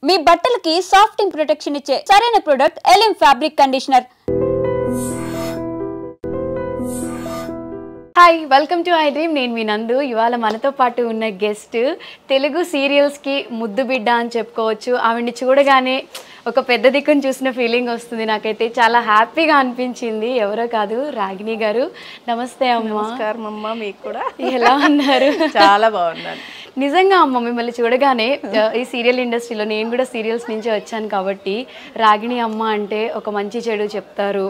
మీ బట్టలకి సాఫ్టింగ్ ప్రొటెక్షన్ ఇచ్చే సరైన ప్రొడక్ట్ ఎలిమ్ fabric conditioner. Hi, welcome to I dream. నేను మీ నందు. ఇవాళ మనతో పాటు ఉన్న గెస్ట్ తెలుగు సీరియల్స్కి ముద్దు బిడ్డ అని చెప్పుకోవచ్చు. ఆవిడ్ని చూడగానే ఒక పెద్ద దిక్కును చూసిన ఫీలింగ్ వస్తుంది. నాకైతే చాలా హ్యాపీగా అనిపించింది. ఎవరో కాదు, రాగిణి గారు. నమస్తే అమ్మ. నమస్కారం అమ్మ. మీకు కూడా ఎలా ఉన్నారు? చాలా బాగున్నాను. నిజంగా అమ్మ, మిమ్మల్ని చూడగానే ఈ సీరియల్ ఇండస్ట్రీలో నేను కూడా సీరియల్స్ నుంచి వచ్చాను కాబట్టి రాగిణి అమ్మ అంటే ఒక మంచి చెడు చెప్తారు.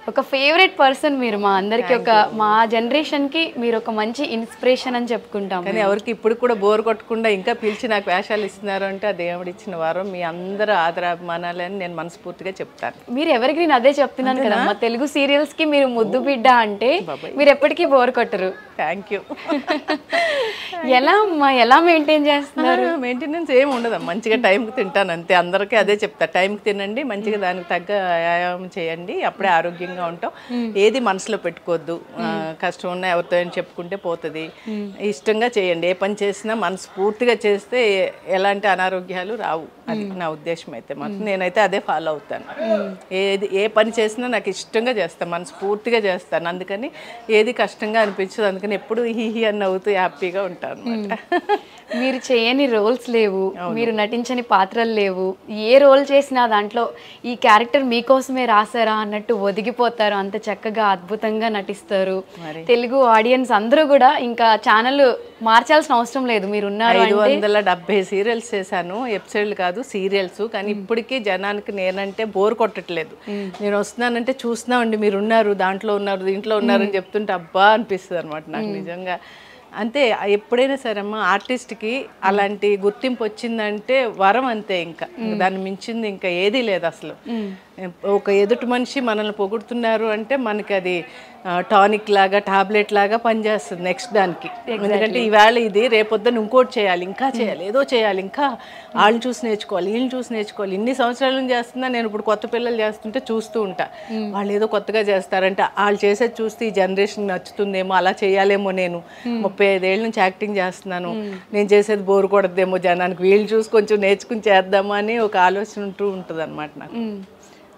ఒక ఫేవరెట్ పర్సన్ మీరు మా అందరికి. మా జనరేషన్కి మీరు ఒక మంచి ఇన్స్పిరేషన్ అని చెప్పుకుంటాం. కానీ ఎవరికి ఇప్పుడు కూడా బోర్ కొట్టకుండా ఇంకా పిలిచి నాకు వేషాలు ఇస్తున్నారు అంటే ఆ దేవుడు ఇచ్చిన వారం. మీ అందరూ ఆదరాభిమానాలని నేను మనస్ఫూర్తిగా చెప్తాను. మీరు ఎవరికి నేను అదే చెప్తున్నాను కదా, మా తెలుగు సీరియల్స్కి మీరు ముద్దు బిడ్డ అంటే మీరు ఎప్పటికీ బోర్ కొట్టరు. Thank you. ఎలా అమ్మా, ఎలా మెయింటైన్ చేస్తున్నారు? మెయింటెనెన్స్ ఏమి ఉండదు. మంచిగా టైంకి తింటాను అంతే. అందరికీ అదే చెప్తా, టైంకి తినండి, మంచిగా దానికి తగ్గ వ్యాయామం చేయండి, అప్పుడే ఆరోగ్యంగా ఉంటాం. ఏది మనసులో పెట్టుకోవద్దు. కష్టం ఉన్నా ఎవరితో ఏం చెప్పుకుంటే పోతుంది. ఇష్టంగా చేయండి. ఏ పని చేసినా మనస్ఫూర్తిగా చేస్తే ఎలాంటి అనారోగ్యాలు రావు. అది నా ఉద్దేశం. అయితే మాత్రం నేనైతే అదే ఫాలో అవుతాను. ఏ పని చేసినా నాకు ఇష్టంగా చేస్తాను, మనస్ఫూర్తిగా చేస్తాను. అందుకని ఏది కష్టంగా అనిపించదు. అందుకని ఎప్పుడు హీ అని నవ్వుతూ హ్యాపీగా ఉంటాను అనమాట. మీరు చేయని రోల్స్ లేవు, మీరు నటించని పాత్రలు లేవు. ఏ రోల్ చేసినా దాంట్లో ఈ క్యారెక్టర్ మీకోసమే రాసారా అన్నట్టు ఒదిగిపోతారు. అంత చక్కగా అద్భుతంగా నటిస్తారు. తెలుగు ఆడియన్స్ అందరూ కూడా ఇంకా ఛానల్ మార్చాల్సిన అవసరం లేదు. మీరు ఉన్నారు. 570 సీరియల్స్ చేశాను. ఎపిసోడ్లు కాదు, సీరియల్స్. కానీ ఇప్పటికీ జనానికి నేనంటే బోర్ కొట్టట్లేదు. నేను వస్తున్నానంటే చూస్తున్నామండి, మీరు ఉన్నారు, దాంట్లో ఉన్నారు, దీంట్లో ఉన్నారు అని చెప్తుంటే అబ్బా అనిపిస్తుంది అనమాట నాకు నిజంగా. అంతే. ఎప్పుడైనా సరే అమ్మ, ఆర్టిస్ట్కి అలాంటి గుర్తింపు వచ్చిందంటే వరం అంతే. ఇంకా దాన్ని మించింది ఇంకా ఏదీ లేదు అసలు. ఒక ఎదుటి మనిషి మనల్ని పొగుడుతున్నారు అంటే మనకి అది టానిక్ లాగా, టాబ్లెట్ లాగా పనిచేస్తుంది నెక్స్ట్ దానికి. ఎందుకంటే ఈవేళ ఇది, రేపొద్దున ఇంకోటి చేయాలి, ఇంకా చేయాలి, ఏదో చేయాలి, ఇంకా వాళ్ళని చూసి నేర్చుకోవాలి, వీళ్ళని చూసి నేర్చుకోవాలి. ఇన్ని సంవత్సరాల నుంచి చేస్తున్నా. నేను ఇప్పుడు కొత్త పిల్లలు చేస్తుంటే చూస్తూ ఉంటా. వాళ్ళు ఏదో కొత్తగా చేస్తారంటే వాళ్ళు చేసేది చూస్తే ఈ జనరేషన్ నచ్చుతుందేమో, అలా చేయాలేమో. నేను 35 ఏళ్ళ నుంచి యాక్టింగ్ చేస్తున్నాను. నేను చేసేది బోరు కొడదేమో జనానికి, వీళ్ళు చూసి కొంచెం నేర్చుకుని చేద్దామా అని ఒక ఆలోచన ఉంటూ ఉంటుంది అనమాట నాకు.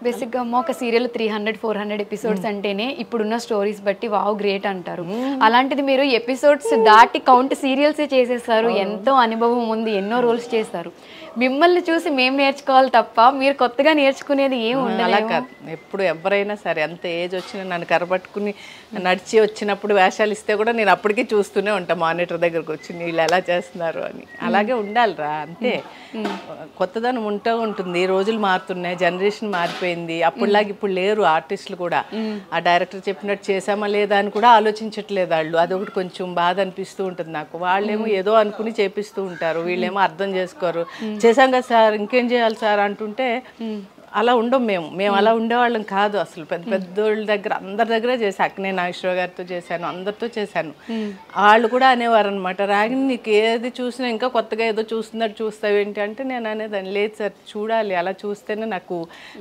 బేసిక్గా అమ్మ, ఒక సీరియల్ 300-400 ఎపిసోడ్స్ అంటేనే ఇప్పుడున్న స్టోరీస్ బట్టి వావ్ గ్రేట్ అంటారు. అలాంటిది మీరు ఎపిసోడ్స్ దాటి కౌంట్ సీరియల్సే చేసేస్తారు. ఎంతో అనుభవం ఉంది, ఎన్నో రోల్స్ చేస్తారు. మిమ్మల్ని చూసి మేము నేర్చుకోవాలి తప్ప మీరు కొత్తగా నేర్చుకునేది ఏం ఉండాలి. అలా కాదు. ఎప్పుడు ఎవరైనా సరే ఎంత ఏజ్ వచ్చినా నన్ను కరపట్టుకుని నడిచి వచ్చినప్పుడు వేషాలు ఇస్తే కూడా నేను అప్పటికీ చూస్తూనే ఉంటాను మానిటర్ దగ్గరకు వచ్చి, వీళ్ళు ఎలా చేస్తున్నారు అని. అలాగే ఉండాలిరా అంతే. కొత్తదనం ఉంటూ ఉంటుంది. రోజులు మారుతున్నాయి, జనరేషన్ మారిపోయింది. అప్పుడులాగా ఇప్పుడు లేరు ఆర్టిస్టులు కూడా. ఆ డైరెక్టర్ చెప్పినట్టు చేసామా లేదా అని కూడా ఆలోచించట్లేదు వాళ్ళు. అదొకటి కొంచెం బాధ అనిపిస్తూ ఉంటుంది నాకు. వాళ్ళేమో ఏదో అనుకుని చేపిస్తూ ఉంటారు, వీళ్ళేమో అర్థం చేసుకోరు. చేసాం కదా సార్, ఇంకేం చేయాలి సార్ అంటుంటే అలా ఉండం. మేము అలా ఉండేవాళ్ళం కాదు అసలు. పెద్ద పెద్దోళ్ళ దగ్గర, అందరి దగ్గర చేశాను. అక్కినే నాగేశ్వరరావు గారితో చేశాను, అందరితో చేశాను. వాళ్ళు కూడా అనేవారు అనమాట, రాగిణి నీకు ఏది చూసినా ఇంకా కొత్తగా ఏదో చూస్తున్నట్టు చూస్తావేంటి అంటే నేను అనేదాన్ని, లేదు సార్ చూడాలి, అలా చూస్తేనే నాకు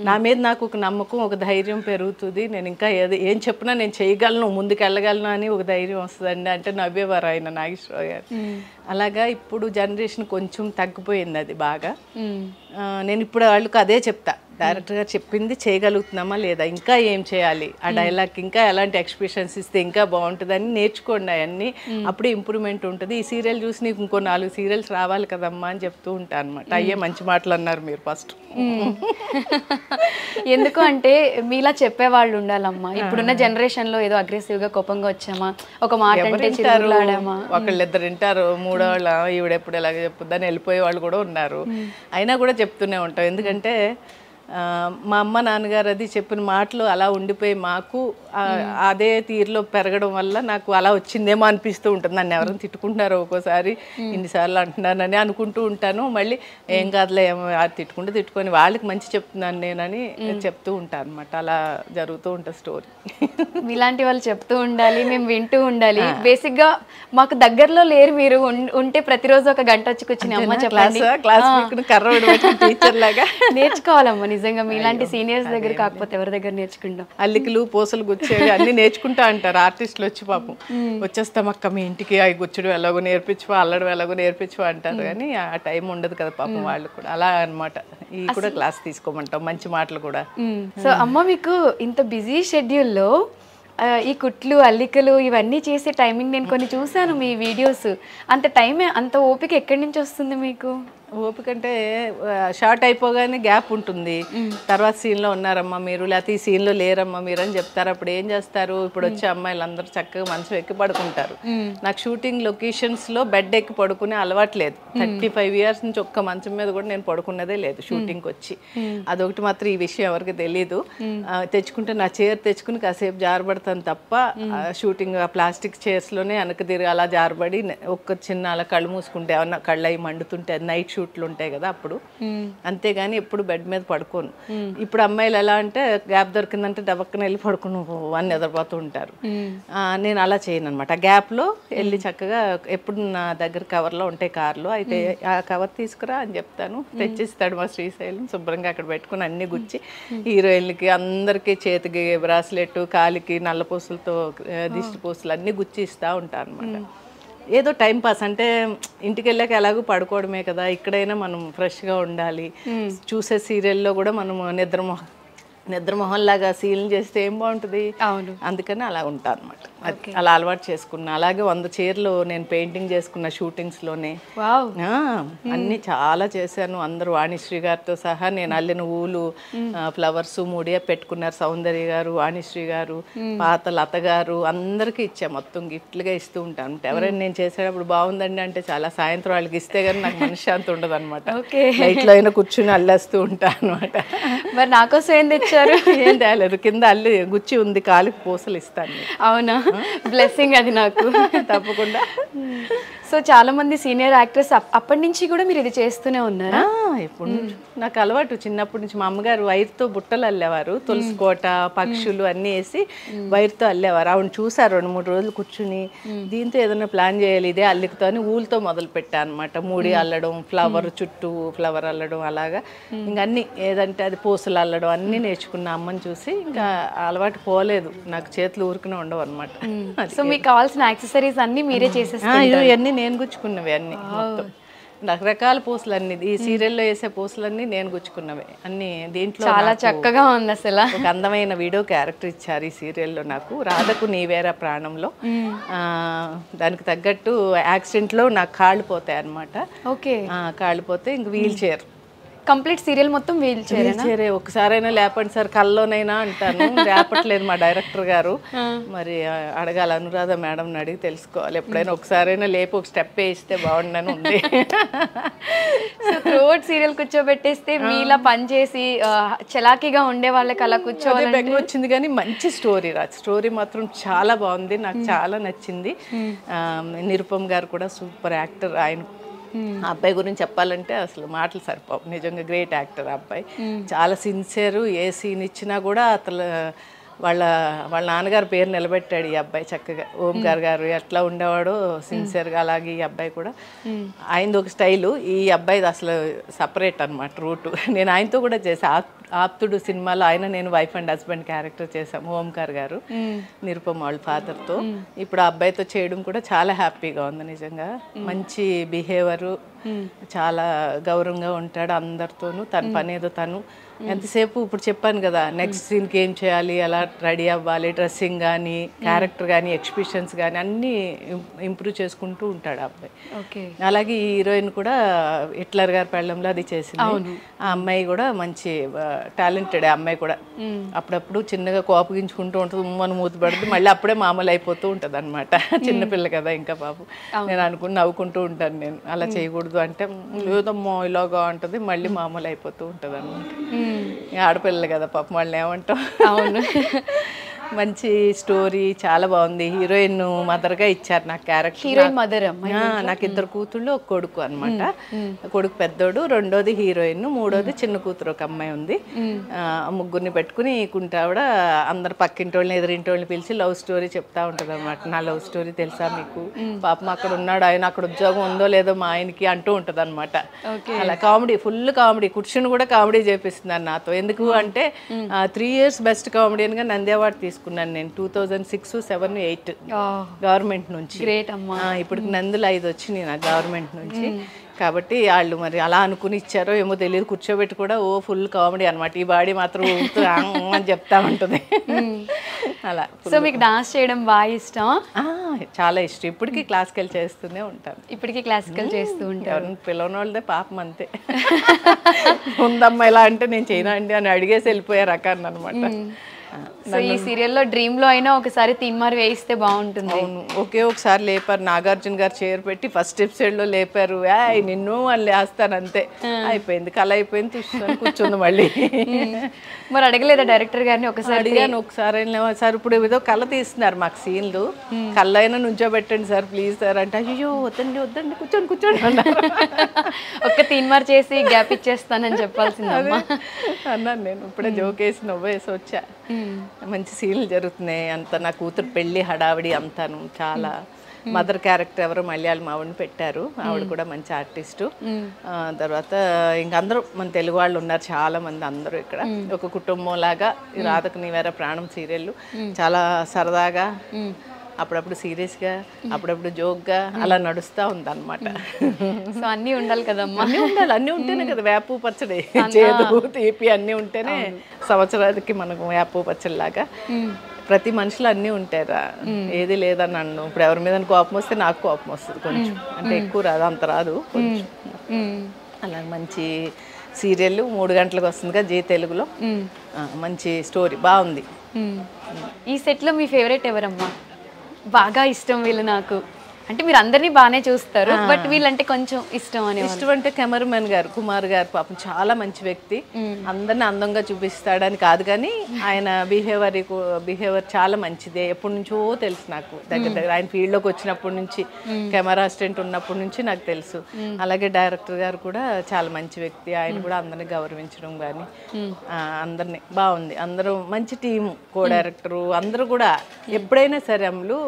నా మీద నాకు ఒక నమ్మకం, ఒక ధైర్యం పెరుగుతుంది. నేను ఇంకా ఏం చెప్పినా నేను చేయగలను, ముందుకు వెళ్ళగలను అని ఒక ధైర్యం వస్తుందండి అంటే నవ్వేవారు ఆయన నాగేశ్వరరావు గారు. అలాగా ఇప్పుడు జనరేషన్ కొంచెం తగ్గిపోయింది అది బాగా. నేను ఇప్పుడు వాళ్ళకి అదే చెప్తా, డైరెక్టర్ గారు చెప్పింది చేయగలుగుతున్నామా లేదా, ఇంకా ఏం చేయాలి, ఆ డైలాగ్ ఇంకా ఎలాంటి ఎక్స్ప్రెషన్స్ ఇస్తే ఇంకా బాగుంటుందని నేర్చుకోండి. అవన్నీ అప్పుడే ఇంప్రూవ్మెంట్ ఉంటుంది. ఈ సీరియల్ చూసి నీకు ఇంకో 4 సీరియల్స్ రావాలి కదమ్మా అని చెప్తూ ఉంటాను అనమాట. అయ్యే మంచి మాటలు అన్నారు మీరు ఫస్ట్. ఎందుకు అంటే మీలా చెప్పేవాళ్ళు ఉండాలమ్మా. ఇప్పుడున్న జనరేషన్ లో ఏదో అగ్రెసివ్ గా కోపంగా వచ్చామా, ఒక మాట అంటే చిరులాడామా, ఒకళ్ళిద్దరు వింటారు, మూడోళ్ళ ఈవిడెప్పుడు ఎలాగ చెప్పుద్దని వెళ్ళిపోయే వాళ్ళు కూడా ఉన్నారు. అయినా కూడా చెప్తూనే ఉంటాం. ఎందుకంటే మా అమ్మ నాన్నగారు అది చెప్పిన మాటలు అలా ఉండిపోయి మాకు అదే తీరులో పెరగడం వల్ల నాకు అలా వచ్చిందేమో అనిపిస్తూ ఉంటుంది. నన్ను ఎవరైనా తిట్టుకుంటున్నారో ఒక్కోసారి, ఇన్నిసార్లు అంటున్నానని అనుకుంటూ ఉంటాను. మళ్ళీ ఏం కాదులే, తిట్టుకుంటే తిట్టుకొని వాళ్ళకి మంచి చెప్తున్నాను నేనని చెప్తూ ఉంటాను అనమాట. అలా జరుగుతూ ఉంటుంది స్టోరీ. ఇలాంటి వాళ్ళు చెప్తూ ఉండాలి, మేము వింటూ ఉండాలి. బేసిక్ గా మాకు దగ్గరలో లేరు, మీరు ఉంటే ప్రతిరోజు ఒక గంట వచ్చి కూర్చుని అమ్మ చెప్పండి, క్లాస్ కర్ర టీచర్ లాగా నేర్చుకోవాలమ్మా. నిజంగా మీలాంటి సీనియర్స్ దగ్గర కాకపోతే ఎవరి దగ్గర నేర్చుకుంటాం. అల్లికలు పూసలు గుచ్చేవి అన్ని నేర్చుకుంటా అంటారు ఆర్టిస్టులు వచ్చి పాపం. వచ్చేస్తాం అక్క మీ ఇంటికి అవి గుచ్చడం ఎలాగో నేర్పించవా, అల్లడం ఎలాగో నేర్పించవా అంటారు. కానీ ఆ టైం ఉండదు కదా పాపం వాళ్ళు కూడా. అలా అనమాట. ఈ కూడా క్లాస్ తీసుకోమంటాం, మంచి మాటలు కూడా. సో అమ్మ మీకు ఇంత బిజీ షెడ్యూల్లో ఈ కుట్లు అల్లికలు ఇవన్నీ చేసే టైమింగ్ నేను కొన్ని చూసాను మీ వీడియోస్. అంత టైం అంత ఓపిక ఎక్కడి నుంచి వస్తుంది మీకు? ఓపిక అంటే షార్ట్ అయిపోగానే గ్యాప్ ఉంటుంది. తర్వాత సీన్లో ఉన్నారమ్మా మీరు, లేకపోతే ఈ సీన్లో లేరమ్మా మీరు అని చెప్తారు. అప్పుడు ఏం చేస్తారు, ఇప్పుడు వచ్చే అమ్మాయిలు అందరూ చక్కగా మంచం ఎక్కి పడుకుంటారు. నాకు షూటింగ్ లొకేషన్స్లో బెడ్ ఎక్కి పడుకునే అలవాటు లేదు. 35 years నుంచి ఒక్క మంచం మీద కూడా నేను పడుకున్నదే లేదు షూటింగ్కి వచ్చి. అదొకటి మాత్రం ఈ విషయం ఎవరికి తెలీదు. తెచ్చుకుంటే నా చైర్ తెచ్చుకుని కాసేపు జారబడతాను తప్ప షూటింగ్ ఆ ప్లాస్టిక్ చైర్స్లోనే వెనక తిరిగి అలా జారబడి ఒక్క చిన్న అలా కళ్ళు మూసుకుంటే ఏమన్నా కళ్ళు అవి మండుతుంటే నైట్ షూట్లు ఉంటాయి కదా అప్పుడు. అంతేగాని ఎప్పుడు బెడ్ మీద పడుకోను. ఇప్పుడు అమ్మాయిలు ఎలా అంటే గ్యాప్ దొరికిందంటే డబక్కన వెళ్ళి పడుకుని అని నిద్రపోతూ ఉంటారు. నేను అలా చేయను అనమాట. ఆ గ్యాప్లో వెళ్ళి చక్కగా ఎప్పుడు నా దగ్గర కవర్లో ఉంటాయి కార్లో, అయితే ఆ కవర్ తీసుకురా అని చెప్తాను. తెచ్చిస్తాడు మా శ్రీశైలం. శుభ్రంగా అక్కడ పెట్టుకుని అన్ని గుచ్చి హీరోయిన్లకి అందరికీ చేతికి బ్రాస్లెట్, కాలికి నల్ల పూసలతో దిష్టి పూసలు అన్నీ గుచ్చి ఇస్తూ ఉంటాను అనమాట. ఏదో టైం పాస్ అంటే ఇంటికి వెళ్ళాక ఎలాగో పడుకోవడమే కదా, ఇక్కడైనా మనం ఫ్రెష్గా ఉండాలి. చూసే సీరియల్లో కూడా మనము నిద్రమొహంలాగా సీన్లు చేస్తే ఏం బాగుంటుంది. అవును, అందుకని అలా ఉంటాను అనమాట. అలా అలవాటు చేసుకున్నా. అలాగే 100 చీరలు నేను పెయింటింగ్ చేసుకున్న షూటింగ్స్లోనే. అన్నీ చాలా చేశాను. అందరూ వాణిశ్రీ గారితో సహా నేను అల్లిన ఊలు, ఫ్లవర్స్ మూడియా పెట్టుకున్నారు. సౌందర్య గారు, వాణిశ్రీ గారు, పాత లత గారు అందరికీ ఇచ్చా. మొత్తం గిఫ్ట్లుగా ఇస్తూ ఉంటాను. ఎవరైనా నేను చేసేటప్పుడు బాగుందండి అంటే చాలా సాయంత్రం వాళ్ళకి ఇస్తే కానీ నాకు మనశ్శాంతి ఉండదు అనమాట. లైట్లో అయినా కూర్చుని అల్లేస్తూ ఉంటాను అనమాట. మరి నాకోసం ఏం తెచ్చారు? ఏం తేలేదు, కింద అల్లి గుచ్చి ఉంది, కాలికి పూసలు ఇస్తాను. అవునా, బ్లెస్సింగ్ అది నాకు. తప్పకుండా. సో చాలా మంది సీనియర్ యాక్టర్స్ అప్పటి నుంచి కూడా మీరు ఇది చేస్తూనే ఉన్నారా? ఇప్పుడు నాకు అలవాటు చిన్నప్పటి నుంచి. మా అమ్మగారు వైర్తో బుట్టలు అల్లేవారు. తులసి కోట, పక్షులు అన్నీ వేసి వైర్తో అల్లేవారు. ఆవిడ చూసారు 2-3 రోజులు కూర్చుని, దీంతో ఏదైనా ప్లాన్ చేయాలి ఇదే అల్లికతో అని ఊళ్ళతో మొదలు పెట్టా అనమాట. మూడి అల్లడం, ఫ్లవర్ చుట్టూ ఫ్లవర్ అల్లడం, అలాగా ఇంకా అన్ని ఏదంటే అది పూసలు అల్లడం అన్నీ నేర్చుకున్న అమ్మని చూసి. ఇంకా అలవాటు పోలేదు, నాకు చేతులు ఊరుకునే ఉండవు అనమాట. సో మీకు కావాల్సిన యాక్సెసరీస్ అన్నీ మీరే చేసేస్తారు? ఇవన్నీ నేను గుచ్చుకున్నవి అన్ని, మొత్తం రకరకాల పూసలన్నీ. ఈ సీరియల్లో వేసే పూసలన్నీ నేను గుచ్చుకున్నవి అన్ని. దీంట్లో చాలా చక్కగా ఉంది. అసలు ఒక అందమైన వీడియో క్యారెక్టర్ ఇచ్చారు ఈ సీరియల్లో నాకు, రాధకు నీవేరా ప్రాణంలో. దానికి తగ్గట్టు యాక్సిడెంట్లో నాకు కాళ్ళు పోతాయి అనమాట. ఓకే, కాళ్ళు పోతే ఇంక వీల్ చైర్, కంప్లీట్ సీరియల్ మొత్తం వీల్ చైరే. ఒకసారైనా లేపండి సార్ కల్లోనైనా అంటాను. లేపట్లేదు మా డైరెక్టర్ గారు. మరి అడగాలి అనురాధ మేడం అడిగి తెలుసుకోవాలి. ఎప్పుడైనా ఒకసారైనా లేపి ఒక స్టెప్ వేస్తే బాగుండని ఉంది. త్రోట్ సీరియల్ కూర్చోబెట్టేస్తే మీలా పనిచేసి చలాకీగా ఉండే వాళ్ళకి అలా కూర్చోవాలి వచ్చింది. కానీ మంచి స్టోరీ స్టోరీ మాత్రం చాలా బాగుంది, నాకు చాలా నచ్చింది. నిరుపమ్ గారు కూడా సూపర్ యాక్టర్. ఆయన ఆ అబ్బాయి గురించి చెప్పాలంటే అసలు మాటలు సరిపోవు. నిజంగా గ్రేట్ యాక్టర్ ఆ అబ్బాయి. చాలా సిన్సియర్. ఏ సీన్ ఇచ్చినా కూడా అతను వాళ్ళ నాన్నగారి పేరు నిలబెట్టాడు ఈ అబ్బాయి చక్కగా. ఓంకార్ గారు ఎట్లా ఉండేవాడో సిన్సియర్గా, అలాగే ఈ అబ్బాయి కూడా. ఆయనది ఒక స్టైలు, ఈ అబ్బాయిది అసలు సపరేట్ అనమాట రూటు. నేను ఆయనతో కూడా చేశాను. ఆప్తుడు సినిమాలో ఆయన నేను వైఫ్ అండ్ హస్బెండ్ క్యారెక్టర్ చేశాము, ఓంకార్ గారు, నిరుపమ్ వాళ్ళ ఫాదర్తో. ఇప్పుడు ఆ అబ్బాయితో చేయడం కూడా చాలా హ్యాపీగా ఉంది నిజంగా. మంచి బిహేవియరు, చాలా గౌరవంగా ఉంటాడు అందరితోనూ. తన పనేదో తను ఎంతసేపు ఇప్పుడు చెప్పాను కదా, నెక్స్ట్ సీన్కి ఏం చేయాలి, ఎలా రెడీ అవ్వాలి, డ్రెస్సింగ్ కానీ, క్యారెక్టర్ కానీ, ఎక్స్ప్రెషన్స్ కానీ అన్నీ ఇంప్రూవ్ చేసుకుంటూ ఉంటాడు ఆ అబ్బాయి. అలాగే ఈ హీరోయిన్ కూడా హిట్లర్ గారి పెళ్ళంలో అది చేసింది. ఆ అమ్మాయి కూడా మంచి టాలెంటెడ్. ఆ అమ్మాయి కూడా అప్పుడప్పుడు చిన్నగా కోపగించుకుంటూ ఉంటుంది, ఉమ్మని మూతి పడుతుంది, మళ్ళీ అప్పుడే మామూలు అయిపోతూ ఉంటుంది అనమాట. చిన్నపిల్ల కదా ఇంకా పాపం. నేను అనుకుని నవ్వుకుంటూ ఉంటాను, నేను అలా చేయకూడదు అంటే లేదమ్మో ఇలాగా ఉంటుంది, మళ్ళీ మామూలు అయిపోతూ ఉంటుంది అనమాట. ఆడపిల్లలు కదా పాపం, వాళ్ళని ఏమంటాం. అవును. మంచి స్టోరీ, చాలా బాగుంది. హీరోయిన్ మదర్గా ఇచ్చారు నాకు క్యారెక్టర్. హీరోయిన్ మదర్ నాకు 2 కూతుళ్ళు, 1 కొడుకు అనమాట. కొడుకు పెద్దోడు, రెండోది హీరోయిన్, మూడోది చిన్న కూతురు ఒక అమ్మాయి ఉంది. ముగ్గురిని పెట్టుకుని కుంటావిడ అందరు పక్కింటి వాళ్ళని ఎదురింటి వాళ్ళని పిలిచి లవ్ స్టోరీ చెప్తా ఉంటుంది అనమాట. నా లవ్ స్టోరీ తెలుసా మీకు, పాపం అక్కడ ఉన్నాడు ఆయన, అక్కడ ఉద్యోగం ఉందో లేదో మా ఆయనకి అంటూ ఉంటుంది అనమాట. అలా కామెడీ, ఫుల్ కామెడీ. కూర్చుని కూడా కామెడీ చేపిస్తున్నాను నాతో. ఎందుకు అంటే 3 years బెస్ట్ కామెడియన్గా నంది అవార్డు తీసుకున్నాను నేను 2006, 7, 8 గవర్నమెంట్ నుంచి. గ్రేట్ అమ్మా. ఇప్పుడు నందులు 5 వచ్చినాయి నాకు గవర్నమెంట్ నుంచి. కాబట్టి వాళ్ళు మరి అలా అనుకుని ఇచ్చారో ఏమో తెలియదు, కూర్చోబెట్టి కూడా ఫుల్ కామెడీ అనమాట. ఈ బాడీ మాత్రం అని చెప్తా ఉంటుంది అలా. సో మీకు డాన్స్ చేయడం బాగా ఇష్టం? చాలా ఇష్టం. ఇప్పటికీ క్లాసికల్ చేస్తూనే ఉంటాను. ఇప్పటికీ క్లాసికల్ చేస్తూ ఉంటాను. ఎవరిని పిలవని వాళ్ళదే పాపం అంతే. ఉందమ్మా ఇలా అంటే నేను చేయనా అండి అని అడిగేసి వెళ్ళిపోయే రకాన్ని అనమాట. సో ఈ సీరియల్లో డ్రీమ్ లో అయినా ఒకసారి తీన్మార్ వేయిస్తే బాగుంటుంది. అవును, ఒకసారి లేపారు నాగార్జున గారు చైర్ పెట్టి, ఫస్ట్ ఎపిసోడ్ లో లేపారు. నిన్ను అని లేస్తాను అంతే, అయిపోయింది, కళ అయిపోయింది, చూస్తాను కూర్చుంది మళ్ళీ. మరి అడగలేదా డైరెక్టర్ గారిని? ఒకసారి అడిగాను. ఒకసారి సార్ ఇప్పుడు ఏదో కళ తీస్తున్నారు మాకు సీన్లు, కళ్ళ అయినా నుంచోబెట్టండి సార్ ప్లీజ్ సార్ అంటే, అయ్యో వద్దండి వద్దండి కూర్చోండి కూర్చోండి అన్నారు. ఒక్క తీన్మార్ చేసి గ్యాప్ ఇచ్చేస్తానని చెప్పాల్సిందమ్మా అన్నాను నేను. ఇప్పుడే జోకేసి నవ్వేసి వచ్చా. మంచి సీన్లు జరుగుతున్నాయి అంత. నా కూతురు పెళ్ళి హడావిడి అంతాను చాలా. మదర్ క్యారెక్టర్ ఎవరో మలయాళం ఆవిడని పెట్టారు, ఆవిడ కూడా మంచి ఆర్టిస్టు. తర్వాత ఇంక అందరూ మన తెలుగు వాళ్ళు ఉన్నారు చాలా మంది, అందరూ ఇక్కడ ఒక కుటుంబం లాగా. ఈ రాధకు నీవేరా ప్రాణం సీరియల్ చాలా సరదాగా, అప్పుడప్పుడు సీరియస్గా, అప్పుడప్పుడు జోక్గా అలా నడుస్తూ ఉందన్నమాట. సో అన్నీ ఉండాలి కదమ్మా. అన్నీ ఉండాలి, అన్నీ ఉంటేనే కదా వేపు పచ్చడి, చేదు తీపి అన్నీ ఉంటేనే సంవత్సరానికి మనకు వేపు పచ్చడి లాగా. ప్రతి మనుషులు అన్నీ ఉంటారా, ఏది లేదని అన్ను. ఇప్పుడు ఎవరి మీద కోపం వస్తే నాకు కోపం వస్తుంది కొంచెం, అంటే ఎక్కువ రాదు, అంత రాదు కొంచెం. అలా మంచి సీరియల్ 3 గంటలకు వస్తుందిగా జీ తెలుగులో. మంచి స్టోరీ బాగుంది. ఈ సెట్లో మీ ఫేవరెట్ ఎవరమ్మా? బాగా ఇష్టం వీళ్ళు నాకు అంటే, మీరు అందరినీ బాగానే చూస్తారు, బట్ వీళ్ళంటే కొంచెం ఇష్టం అని. ఇష్టం అంటే కెమెరామెన్ గారు, కుమార్ గారు, పాపం చాలా మంచి వ్యక్తి. అందరిని అందంగా చూపిస్తాడని కాదు కానీ ఆయన బిహేవియర్ చాలా మంచిదే. ఎప్పటి నుంచో తెలుసు నాకు, దగ్గర ఆయన ఫీల్డ్లోకి వచ్చినప్పటి నుంచి, కెమెరా అసిస్టెంట్ ఉన్నప్పటి నుంచి నాకు తెలుసు. అలాగే డైరెక్టర్ గారు కూడా చాలా మంచి వ్యక్తి. ఆయన కూడా అందరినీ గౌరవించడం కానీ అందరినీ బాగుంది. అందరూ మంచి టీము, కో డైరెక్టరు అందరూ కూడా. ఎప్పుడైనా సరే అమ్ములు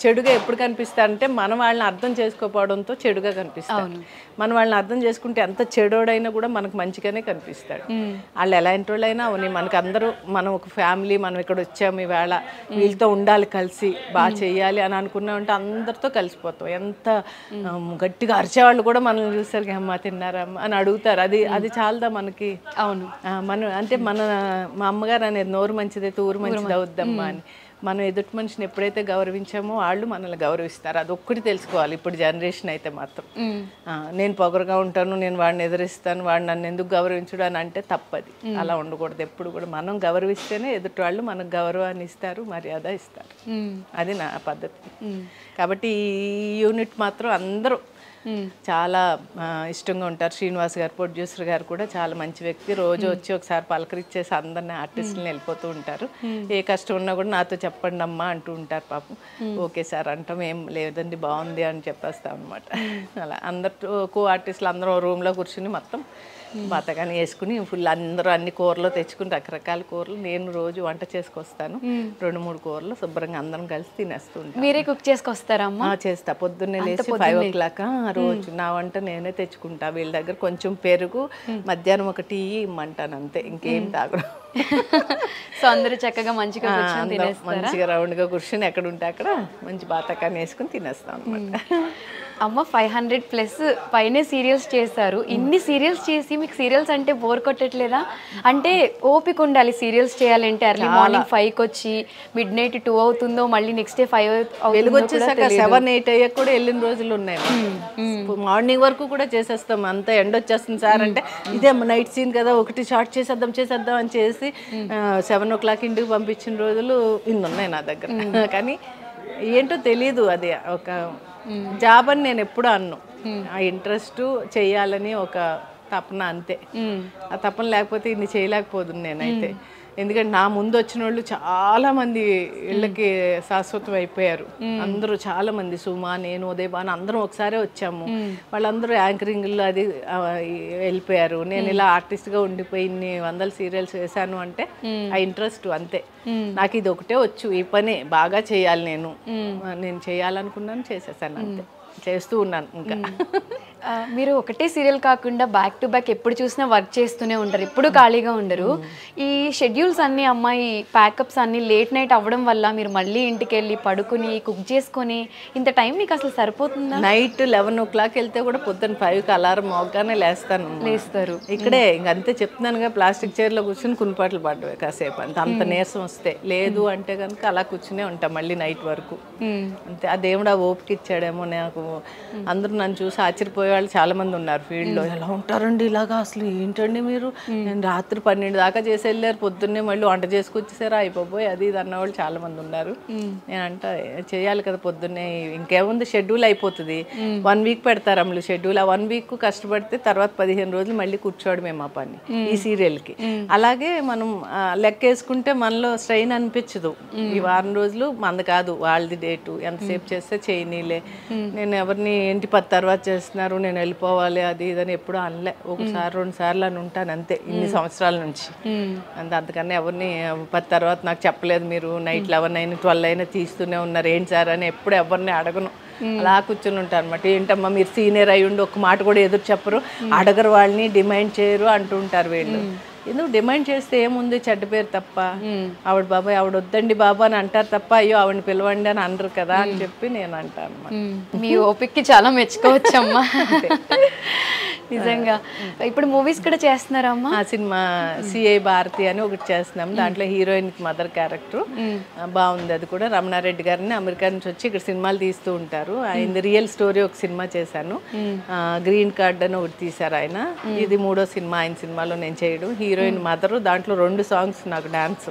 చెడుగా ఎప్పుడు కనిపిస్తారంటే మన వాళ్ళని అర్థం చేసుకోకపోవడంతో చెడుగా కనిపిస్తాడు. మన వాళ్ళని అర్థం చేసుకుంటే ఎంత చెడోడైనా కూడా మనకు మంచిగానే కనిపిస్తాడు. వాళ్ళు ఎలాంటి వాళ్ళైనా అవని, మనకు అందరూ మనం ఒక ఫ్యామిలీ, మనం ఇక్కడ వచ్చాము ఈవేళ వీళ్ళతో ఉండాలి, కలిసి బాగా చెయ్యాలి అని అనుకున్నామంటే అందరితో కలిసిపోతాం. ఎంత గట్టిగా అరిచేవాళ్ళు కూడా మనల్ని చూస్తారు, అమ్మ తిన్నారమ్మ అని అడుగుతారు. అది చాలదా మనకి. అవును, మనం అంటే మా అమ్మగారు అనేది నోరు మంచిదే తూరు మంచిది అవుద్దమ్మా అని. మనం ఎదుటి మనిషిని ఎప్పుడైతే గౌరవించామో వాళ్ళు మనల్ని గౌరవిస్తారు. అది ఒక్కటి తెలుసుకోవాలి ఇప్పుడు జనరేషన్ అయితే మాత్రం. నేను పొగరుగా ఉంటాను, నేను వాడిని ఎదిరిస్తాను, వాడు నన్ను ఎందుకు గౌరవించడు అని అంటే తప్పది. అలా ఉండకూడదు. ఎప్పుడు కూడా మనం గౌరవిస్తేనే ఎదుటి వాళ్ళు మనకు గౌరవాన్ని ఇస్తారు, మర్యాద ఇస్తారు. అది నా పద్ధతి. కాబట్టి ఈ యూనిట్ మాత్రం అందరూ చాలా ఇష్టంగా ఉంటారు. శ్రీనివాస్ గారు, ప్రొడ్యూసర్ గారు కూడా చాలా మంచి వ్యక్తి. రోజు వచ్చి ఒకసారి పలకరించేసి అందరినీ ఆర్టిస్టులను వెళ్ళిపోతూ ఉంటారు. ఏ కష్టం ఉన్నా కూడా నాతో చెప్పండి అమ్మా అంటూ ఉంటారు పాపం. ఓకే సార్ అంటాం, ఏం లేదండి బాగుంది అని చెప్పేస్తాం అనమాట. అలా అందరు కో ఆర్టిస్టులు అందరూ రూమ్లో కూర్చుని మొత్తం బతకాని వేసుకుని ఫుల్ అందరూ అన్ని కూరలు తెచ్చుకుని, రకరకాల కూరలు నేను రోజు వంట చేసుకొస్తాను. 2-3 కూరలు శుభ్రంగా అందరం కలిసి తినేస్తూ ఉంటాను. మీరే కుక్ చేసుకొస్తారమ్మా? చేస్తా. పొద్దున్నే లేచి 5 o'clock రోజు నా వంట నేనే తెచ్చుకుంటా. వీళ్ళ దగ్గర కొంచెం పెరుగు, మధ్యాహ్నం ఒక టీ ఇమ్మంటాను అంతే, ఇంకేం తాగడం. సో అందరూ చక్కగా మంచిగా మంచిగా రౌండ్గా కూర్చొని ఎక్కడ ఉంటే అక్కడ మంచి బాతకాన్ని వేసుకుని తినేస్తాం అనమాట. అమ్మ 500+ పైనే సీరియల్స్ చేశారు. ఇన్ని సీరియల్స్ చేసి మీకు సీరియల్స్ అంటే బోర్ కొట్టట్లేదా? అంటే ఓపిక ఉండాలి సీరియల్స్ చేయాలంటే. ఎర్లీ మార్నింగ్ 5కి వచ్చి midnight 2 అవుతుందో, మళ్ళీ నెక్స్ట్ డే 5 వెలుగు వచ్చేసాక 7-8 అయ్యాక కూడా వెళ్ళిన రోజులు ఉన్నాయి. మార్నింగ్ వరకు కూడా చేసేస్తాం. అంత ఎండ వచ్చేస్తుంది సార్ అంటే, ఇదే నైట్ సీన్ కదా, ఒకటి షార్ట్ చేసేద్దాం అని చేసి 7 o'clock ఇంటికి పంపించిన రోజులు ఇన్ని ఉన్నాయి నా దగ్గర. కానీ ఏంటో తెలీదు, అది ఒక జాబ్ అని నేను ఎప్పుడు అన్ను. ఆ ఇంట్రెస్ట్ చేయాలని ఒక తపన అంతే. ఆ తపన లేకపోతే ఇన్ని చేయలేకపోదు నేనైతే. ఎందుకంటే నా ముందు వచ్చిన వాళ్ళు చాలా మంది ఇళ్ళకి శాశ్వతం అయిపోయారు. అందరూ చాలా మంది, సుమా, నేను, ఉదయభాను అందరం ఒకసారి వచ్చాము. వాళ్ళందరూ యాంకరింగ్లో అది వెళ్ళిపోయారు. నేను ఇలా ఆర్టిస్ట్గా ఉండిపోయి ఇన్ని వందల సీరియల్స్ వేసాను అంటే ఆ ఇంట్రెస్ట్ అంతే. నాకు ఇది ఒకటే వచ్చు, ఈ పనే బాగా చేయాలి, నేను చేయాలనుకున్నాను, చేసేసాను అంతే, చేస్తూ ఉన్నాను. ఇంకా మీరు ఒకటే సీరియల్ కాకుండా బ్యాక్ టు బ్యాక్ ఎప్పుడు చూసినా వర్క్ చేస్తూనే ఉంటారు, ఎప్పుడు ఖాళీగా ఉండరు. ఈ షెడ్యూల్స్ అన్నీ అమ్మాయి ప్యాకప్స్ అన్నీ లేట్ నైట్ అవ్వడం వల్ల మీరు మళ్ళీ ఇంటికి వెళ్ళి పడుకుని కుక్ చేసుకొని ఇంత టైం మీకు అసలు సరిపోతుందా? నైట్ 11 o'clock వెళ్తే కూడా పొద్దున్న 5కి అలారం మోగ్గానే లేస్తారు. ఇక్కడే ఇంకంతే చెప్తున్నానుగా, ప్లాస్టిక్ చైర్లో కూర్చొని కునిపాట్లు పడ్డవే కాసేపు అంత నీరసం వస్తే. లేదు అంటే కనుక అలా కూర్చునే ఉంటాం మళ్ళీ నైట్ వరకు అంతే. ఆ దేవుడు ఆ ఓపిక ఇచ్చాడేమో నాకు. అందరూ నన్ను చూసి ఆశ్చర్యపోయే వాళ్ళు చాలా మంది ఉన్నారు ఫీల్డ్లో. ఎలా ఉంటారండి ఇలాగా, అసలు ఏంటండి మీరు, నేను రాత్రి 12 దాకా చేసి వెళ్ళారు, పొద్దున్నే మళ్ళీ వంట చేసుకొచ్చేసారా, అయిపోయి అది ఇది అన్నవాళ్ళు చాలా మంది ఉన్నారు. నేనంట చేయాలి కదా పొద్దున్నే, ఇంకేముంది షెడ్యూల్ అయిపోతుంది. 1 week పెడతారు అమ్మలు షెడ్యూల్. ఆ 1 week కష్టపడితే తర్వాత 15 రోజులు మళ్ళీ కూర్చోవడమే మా పని ఈ సీరియల్కి. అలాగే మనం లెక్కేసుకుంటే మనలో స్ట్రెయిన్ అనిపించదు. ఈ వారం రోజులు మనది కాదు, వాళ్ళది డేటు, ఎంతసేపు చేస్తే చేయనీలే, నేను ఎవరిని ఇంటి 10 తర్వాత చేస్తున్నారు, నేను వెళ్ళిపోవాలి అది ఇదని ఎప్పుడు అనలే. 1-2 సార్లు అని ఉంటాను అంతే ఇన్ని సంవత్సరాల నుంచి. అంతకన్నా ఎవరిని 10 తర్వాత నాకు చెప్పలేదు, మీరు నైట్ 11 అయినా 12 అయినా తీస్తూనే ఉన్నారు ఏంటి సార్ అని ఎప్పుడు ఎవరిని అడగను. అలా కూర్చొని ఉంటాను అనమాట. ఏంటమ్మా మీరు సీనియర్ అయ్యుండి ఒక్క మాట కూడా ఎదురు చెప్పరు, అడగరు, వాళ్ళని డిమాండ్ చేయరు అంటుంటారు వీళ్ళు. ఎందుకు డిమాండ్ చేస్తే ఏముంది, చెడ్డ పేరు తప్ప. ఆవిడ బాబాయ్ ఆవిడ వద్దండి బాబా అని అంటారు తప్ప అయ్యో ఆవిడని పిలవండి అని అనరు కదా అని చెప్పి నేను అంటాను. మీ ఓపిక్కి చాలా మెచ్చుకోవచ్చమ్మా నిజంగా. ఇప్పుడు మూవీస్ కూడా చేస్తున్నారా అమ్మా? ఆ సినిమా సిఐ భారతి అని ఒకటి చేస్తున్నాం, దాంట్లో హీరోయిన్ మదర్ క్యారెక్టర్ బాగుంది. అది కూడా రమణారెడ్డి గారిని అమెరికా నుంచి వచ్చి ఇక్కడ సినిమాలు తీస్తూ ఉంటారు. ఆయన రియల్ స్టోరీ ఒక సినిమా చేశాను, గ్రీన్ కార్డ్ అని ఒకటి తీశారు ఆయన. ఇది 3వ సినిమా ఆయన సినిమాలో నేను చేయడం. హీరోయిన్ మదర్, దాంట్లో 2 songs నాకు డాన్స్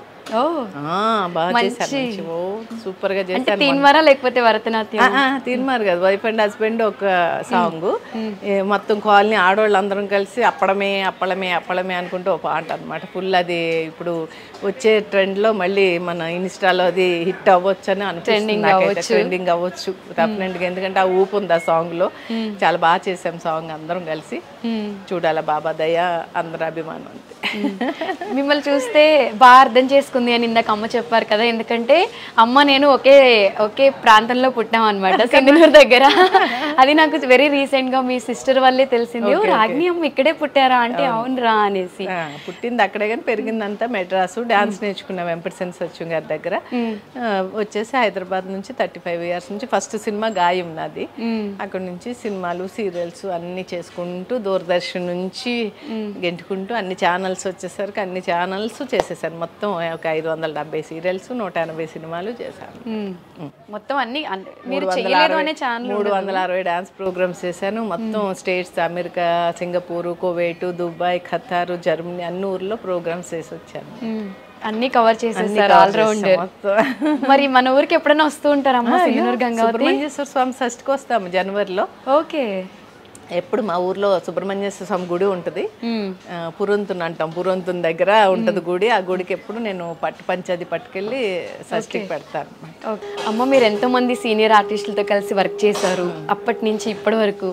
బాగా చేశాను, సూపర్ గా చేశాను. తీన్మారా లేకపోతే భరతనాట్యం? తీన్మార్ కదా, వైఫ్ అండ్ హస్బెండ్ ఒక సాంగ్. మొత్తం కాలనీ ఆడవాళ్ళందరం కలిసి అప్పడమే అప్పళమే అప్పళమే అనుకుంటూ ఒక పాట అనమాట ఫుల్. అది ఇప్పుడు వచ్చే ట్రెండ్ లో మళ్ళీ మన ఇన్స్టాలో అది హిట్ అవ్వచ్చు అని అనుకుంటున్నాను, ట్రెండింగ్ అవ్వచ్చు డెఫినెట్గా. ఎందుకంటే ఆ ఊపు ఉంది ఆ సాంగ్ లో, చాలా బాగా చేసాం సాంగ్ అందరం కలిసి. చూడాల బాబా దయ అందరి అభిమానం అంతే. మిమ్మల్ని చూస్తే బాగా అర్థం చేసుకుంది అని ఇందాక అమ్మ చెప్పారు కదా, ఎందుకంటే అమ్మ నేను ఒకే ప్రాంతంలో పుట్టాం అనమాట, సింగనూరు దగ్గర. అది నాకు వెరీ రీసెంట్ గా మీ సిస్టర్ వల్లే తెలిసింది, రాగిణి అమ్మ ఇక్కడే పుట్టారా అంటే అవునరా అనేసి. పుట్టింది అక్కడే కానీ పెరిగిందంతా మెడ్రాసు. డాన్స్ నేర్చుకున్నాం వెంపటిసెన్ సత్యం గారి దగ్గర. వచ్చేసి హైదరాబాద్ నుంచి 35 years నుంచి ఫస్ట్ సినిమా గాయం నాది. అక్కడ నుంచి సినిమాలు సీరియల్స్ అన్ని చేసుకుంటూ దూరదర్శన్ నుంచి గెంటుకుంటూ అన్ని ఛానల్స్ వచ్చేసరికి అన్ని ఛానల్స్ చేసేసాను. మొత్తం ఒక 570 సీరియల్స్ 180 సినిమాలు చేశాను. మొత్తం అన్ని 360 డాన్స్ ప్రోగ్రామ్స్ చేశాను. మొత్తం states, America, Singapore, Kuwait, Dubai, Qatar, Germany అన్ని ఊర్లో ప్రోగ్రామ్స్ చేసి వచ్చాను. అన్ని కవర్ చేసేసారు, ఆల్రౌండర్. మరి మన ఊరికి ఎప్పుడైనా వస్తూ ఉంటారమ్మా? సింగనూరు గంగావతి సుబ్రహ్మణ్యేశ్వర స్వామి షష్ఠికి వస్తాము జనవరిలో. ఓకే. ఎప్పుడు మా ఊర్లో సుబ్రహ్మణ్యేశ్వర స్వామి గుడి ఉంటుంది, పురంతున్ అంటాం, పురంతున్ దగ్గర ఉంటుంది గుడి. ఆ గుడికి ఎప్పుడు నేను పట్టు పంచాది పట్టుకెళ్ళి షష్ఠికి పెడతాను. అమ్మ మీరు ఎంతో మంది సీనియర్ ఆర్టిస్టులతో కలిసి వర్క్ చేశారు అప్పటి నుంచి ఇప్పటి వరకు,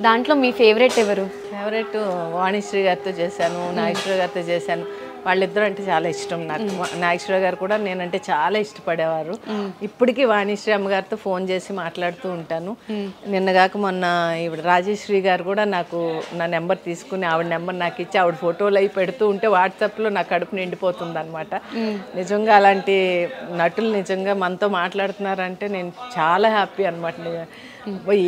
దాంట్లో మీ ఫేవరెట్ ఎవరు? ఫేవరెట్ వాణిశ్రీ గారితో చేశాను, నాగేశ్వర గారితో చేశాను. వాళ్ళిద్దరూ అంటే చాలా ఇష్టం నాకు. నాగేశ్వర గారు కూడా నేనంటే చాలా ఇష్టపడేవారు. ఇప్పటికీ వాణిశ్రీ అమ్మగారితో ఫోన్ చేసి మాట్లాడుతూ ఉంటాను. నిన్నగాక మొన్న ఇప్పుడు రాజేశ్వరి గారు కూడా నాకు నా నెంబర్ తీసుకుని ఆవిడ నెంబర్ నాకు ఇచ్చి ఆవిడ ఫోటోలు అవి పెడుతూ ఉంటే వాట్సాప్లో నా కడుపు నిండిపోతుంది అనమాట. నిజంగా అలాంటి నటులు నిజంగా మనతో మాట్లాడుతున్నారంటే నేను చాలా హ్యాపీ అనమాట.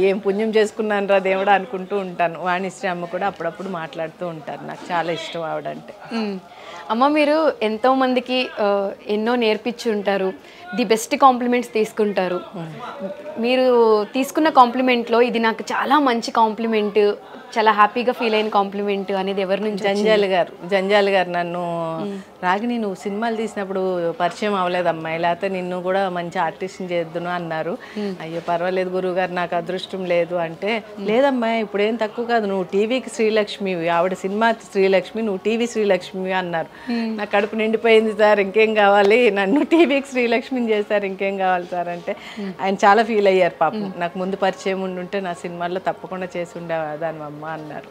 ఏం పుణ్యం చేసుకున్నాను రా దేవుడా అనుకుంటూ ఉంటాను. వాణిశ్రీ అమ్మ కూడా అప్పుడప్పుడు మాట్లాడుతూ ఉంటారు, నాకు చాలా ఇష్టం ఆవిడంటే. అమ్మ మీరు ఎంతో మందికి ఎన్నో నేర్పించి ఉంటారు, ది బెస్ట్ కాంప్లిమెంట్స్ తీసుకుంటారు. మీరు తీసుకున్న కాంప్లిమెంట్లో ఇది నాకు చాలా మంచి కాంప్లిమెంట్, చాలా హ్యాపీగా ఫీల్ అయిన కాంప్లిమెంట్ అనేది ఎవరి నుంచి? జంజాల్ గారు నన్ను రాగిని నువ్వు సినిమాలు తీసినప్పుడు పరిచయం అవ్వలేదమ్మా, లేకపోతే నిన్ను కూడా మంచి ఆర్టిస్ట్ని చేద్దును అన్నారు. అయ్యో పర్వాలేదు గురువు గారు, నాకు అదృష్టం లేదు అంటే, లేదమ్మా ఇప్పుడు ఏం తక్కువ కాదు, నువ్వు టీవీకి శ్రీలక్ష్మివి, ఆవిడ సినిమా శ్రీలక్ష్మి, నువ్వు టీవీ శ్రీలక్ష్మివి అన్నారు. నా కడుపు నిండిపోయింది సార్, ఇంకేం కావాలి, నన్ను టీవీకి శ్రీలక్ష్మిని చేశారు, ఇంకేం కావాలి సార్ అంటే ఆయన చాలా ఫీల్ అయ్యారు పాపం. నాకు ముందు పరిచయం ఉండుంటే నా సినిమాల్లో తప్పకుండా చేసి ఉండేదాన్ని అమ్మ అన్నారు.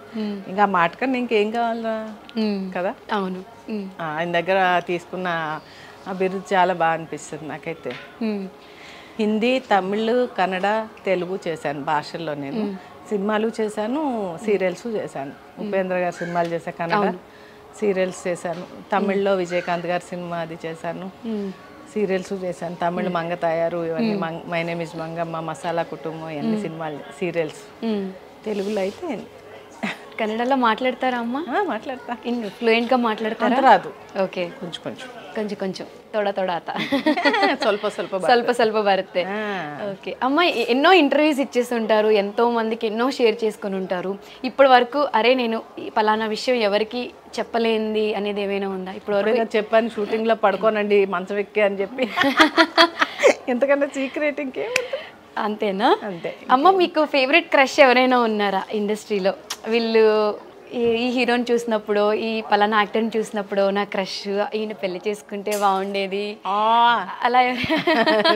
ఇంకా మాట కన్నా ఇంకేం కావాలా కదా. అవును, ఆయన దగ్గర తీసుకున్న ఆ బిరుదు చాలా బాగా అనిపిస్తుంది నాకైతే. హిందీ, తమిళ్, కన్నడ, తెలుగు చేశాను భాషల్లో. నేను సినిమాలు చేశాను, సీరియల్స్ చేశాను. ఉపేంద్ర గారి సినిమాలు చేశాను, కన్నడ సీరియల్స్ చేశాను. తమిళ్లో విజయకాంత్ గారి సినిమా అది చేశాను, సీరియల్స్ చేశాను. తమిళ్ మంగ తయారు, ఇవన్నీ my name is Mangamma, masala కుటుంబం, ఇవన్నీ సినిమాలు సీరియల్స్. తెలుగులో అయితే కన్నడలో మాట్లాడతారా అమ్మ? మాట్లాడతా. ఫ్లూయెంట్గా మాట్లాడతారా? రాదు. ఓకే, కొంచెం కొంచెం కొంచెం కొంచెం తోడ తోడ ఆత ಸ್ವಲ್ಪ ಸ್ವಲ್ಪ ಸ್ವಲ್ಪ ಸ್ವಲ್ಪ బರುತ್ತೆ. ఓకే అమ్మ, ఎన్నో ఇంటర్వ్యూస్ ఇచ్చేస్తుంటారు, ఎంతో మందికి ఎన్నో షేర్ చేసుకుని ఉంటారు. ఇప్పటి వరకు అరే నేను పలానా విషయం ఎవరికి చెప్పలేంది అనేది ఏమైనా ఉందా? ఇప్పుడు వరకు చెప్పాను, షూటింగ్లో పడుకోనండి మంచం ఎక్కి అని చెప్పి. ఎంతకన్నా సీక్రెట్ ఇంకేముంది. అంతేనా? అంతే. అమ్మ, మీకు ఫేవరెట్ క్రష్ ఎవరైనా ఉన్నారా ఇండస్ట్రీలో? వీళ్ళు ఈ హీరోని చూసినప్పుడు, ఈ పలానా యాక్టర్ని చూసినప్పుడు నా క్రష్, ఈయన పెళ్లి చేసుకుంటే బాగుండేది అలా?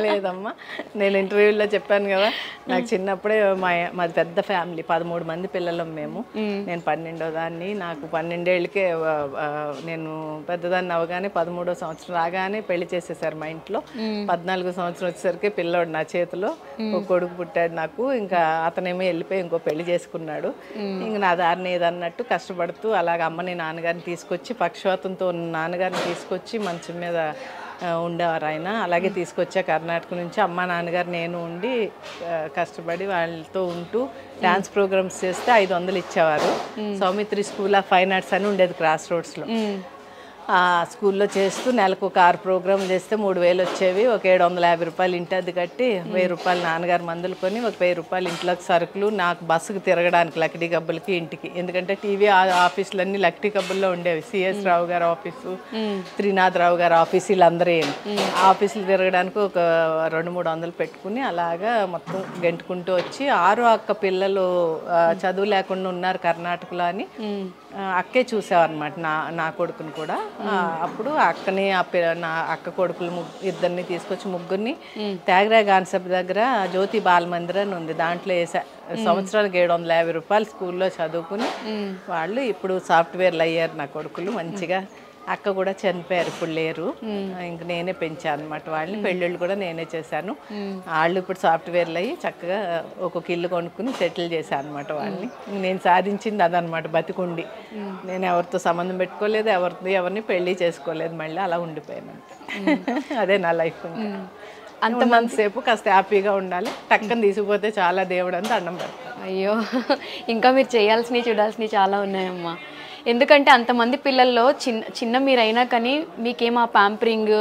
లేదమ్మా, నేను ఇంటర్వ్యూలో చెప్పాను కదా, నాకు చిన్నప్పుడే మాది పెద్ద ఫ్యామిలీ, 13 మంది పిల్లలం మేము. నేను 12వ దాన్ని. నాకు 12 ఏళ్ళకే నేను పెద్దదాన్ని అవగానే 13వ సంవత్సరం రాగానే పెళ్లి చేసేసారు మా ఇంట్లో. 14వ సంవత్సరం వచ్చేసరికి పిల్లోడు నా చేతిలో, ఒక కొడుకు పుట్టాడు నాకు. ఇంకా అతనేమో వెళ్ళిపోయి ఇంకో పెళ్లి చేసుకున్నాడు. ఇంక నా దారిని ఏదన్నట్టు కష్టపడుతూ అలాగ అమ్మని నాన్నగారిని తీసుకొచ్చి, పక్షవాతంతో ఉన్న నాన్నగారిని తీసుకొచ్చి మంచం మీద ఉండేవారు ఆయన. అలాగే తీసుకొచ్చా కర్ణాటక నుంచి. అమ్మ నాన్నగారు నేను ఉండి కష్టపడి వాళ్ళతో ఉంటూ డ్యాన్స్ ప్రోగ్రామ్స్ చేస్తే 500 ఇచ్చేవారు. Saumitri school of fine arts అని ఉండేది క్రాస్ రోడ్స్లో. ఆ స్కూల్లో చేస్తూ నెలకు ఒక 6 ప్రోగ్రామ్ చేస్తే 3000 వచ్చేవి. ఒక 750 రూపాయలు ఇంటి అది కట్టి, 1000 రూపాయలు నాన్నగారు మందులు కొని, ఒక 1000 రూపాయలు ఇంట్లోకి సరుకులు, నాకు బస్సుకు తిరగడానికి లక్డీ గబ్బులకి ఇంటికి. ఎందుకంటే టీవీ ఆఫీసులన్నీ లక్డీ గబ్బుల్లో ఉండేవి. సిఎస్ రావు గారి ఆఫీసు, త్రినాథ్ రావు గారి ఆఫీసు, వీళ్ళందరూ ఆఫీసులు తిరగడానికి ఒక 200-300 పెట్టుకుని అలాగా మొత్తం గెంటుకుంటూ వచ్చి, 6 అక్క పిల్లలు చదువు లేకుండా ఉన్నారు కర్ణాటకలో అని అక్కే చూసావన్నమాట నా కొడుకుని కూడా. అప్పుడు అక్కని నా అక్క కొడుకులు ఇద్దరిని తీసుకొచ్చి ముగ్గురిని త్యాగరాయ కాన్సెప్ట్ దగ్గర జ్యోతి బాలమందిర్ అని ఉంది, దాంట్లో వేసా. సంవత్సరానికి 750 రూపాయలు స్కూల్లో చదువుకుని వాళ్ళు ఇప్పుడు సాఫ్ట్వేర్లు అయ్యారు నా కొడుకులు మంచిగా. అక్క కూడా చనిపోయారు, ఇప్పుడు లేరు. ఇంక నేనే పెంచాను అనమాట వాళ్ళని. పెళ్ళిళ్ళు కూడా నేనే చేశాను. వాళ్ళు ఇప్పుడు సాఫ్ట్వేర్లు అయ్యి చక్కగా ఒక్కొక్క ఇల్లు కొనుక్కుని సెటిల్ చేశాను అనమాట వాళ్ళని. నేను సాధించింది అదనమాట, బతికుండి. నేను ఎవరితో సంబంధం పెట్టుకోలేదు, ఎవరిని పెళ్ళి చేసుకోలేదు, మళ్ళీ అలా ఉండిపోయాను. అదే నా లైఫ్. అంతమందిసేపు కాస్త హ్యాపీగా ఉండాలి, టక్కన తీసుకుపోతే చాలా దేవుడు అని దండం పెడతాను. అయ్యో, ఇంకా మీరు చేయాల్సినవి చూడాల్సినవి చాలా ఉన్నాయమ్మా. ఎందుకంటే అంతమంది పిల్లల్లో చిన్న మీరైనా కానీ మీకేం ఆ ప్యాంపరింగ్,